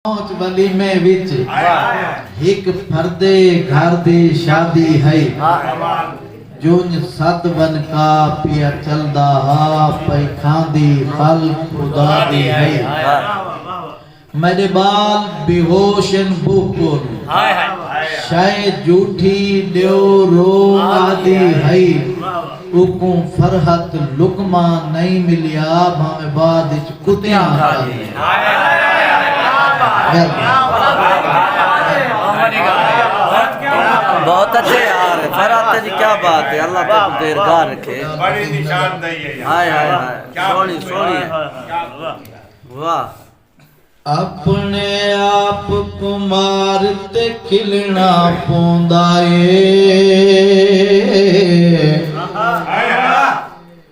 पहुंच वलीमे विच एक फर्दे घर दी शादी है जुन सद बन का पिया चलदा हा पई खांदी फल खुदा दी है मेरे बाल बेहोशन बुकुन शायद झूठी दियो रो आदि है उको फरहत लुकमा नहीं मिलिया भावे बाद विच कुतियां खादी बहुत अच्छे यार फराते जी क्या बात है अल्लाह पाक दीर्घा रखे बड़ी निशानदेही है हाय हाय हाय सोनी सोनी है वाह अपने आप को मारते खिलना पौंदा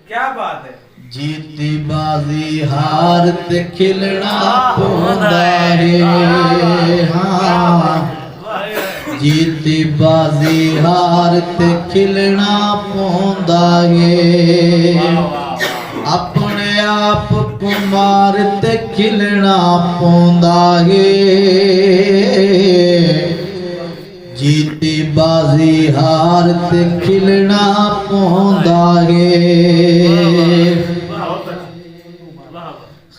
क्या बात है जीती बाजी हारते खिलना पौंदा है हाँ जीती बाजी हारते खिलना पौंदा है अपने आप को मारते खिलना पौंदा है जीती बाजी हारते खिलना पौंदा है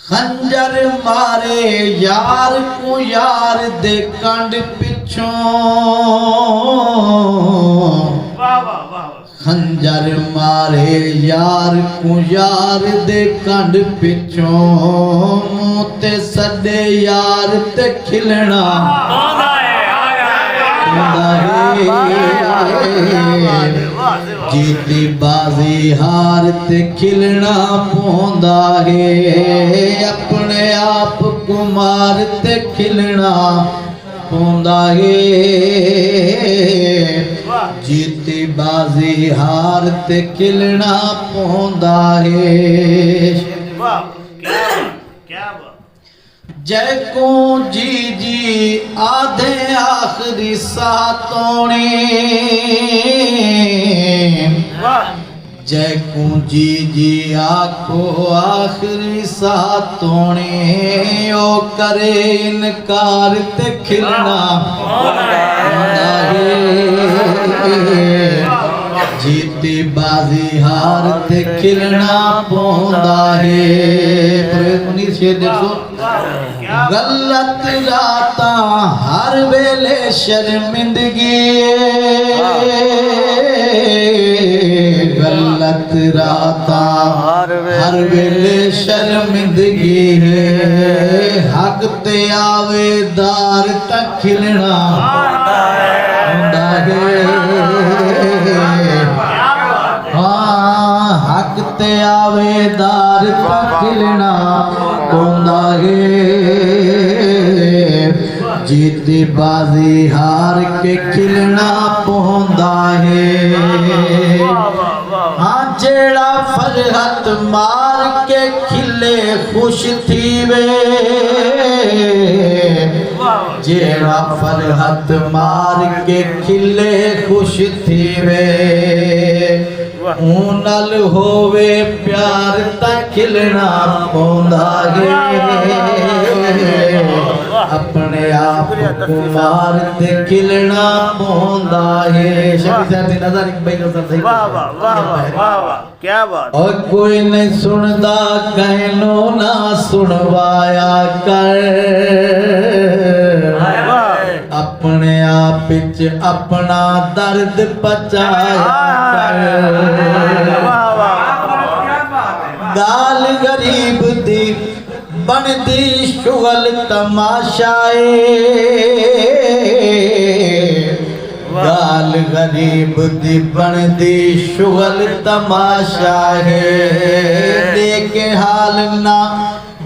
खंजर मारे यार को यार दे कंड पिछों खंजर मारे यार को यार दे कंड पिछों मोते सदे यार ते खिलना जीती बाजी हार ते खिलना पौंदा है अपने आप को मार ते खिलना पौंदा है जीती बाजी हार ते खिलना पौंदा है जय को जी जी आधे आखिरी सातोने जय को जी जी आखो आखिरी सातोने ओ करे इनकार ते खिलना जीती बाजी हार ते खिलना पौंदा है मुनीर शेर देखो गलत राता हर वेले शर्मिंदगी गलत राता हर वेले शर्मिंदगी है हक ते आवेदार तक खिलना होंदा है हाँ हक ते आवेदार तक खिलना होंदा है जीती बाजी हार के खिलना पौंदा है हाँ जेड़ा फरहत मार के खिले खुश थीवे जेड़ा फरहत मार के खिले खुश थीवे ऊनल होवे प्यार तक खिलना पौंदा है अपने आप को मार ते खिलना पौंदा है शफी साहब दी नजर एक भाई नजर सही वाह वाह वाह वाह वाह क्या बात और कोई नहीं सुनदा कहनो ना सुनवाया कर अपने आप विच अपना दर्द पचाया कर गाल गरीब दी बनदी शुगल तमाशाए गाल गरीब दी बनदी शुगल तमाशा है देखे हाल ना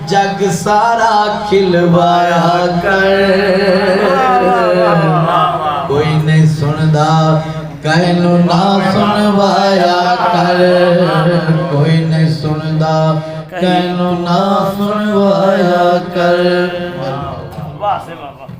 जग सारा खिलवाया कर कोई नहीं सुनदा कहनो ना सुनवाया कर कोई नहीं सुनदा कहनो ना सुनवाया कर वाह से वाह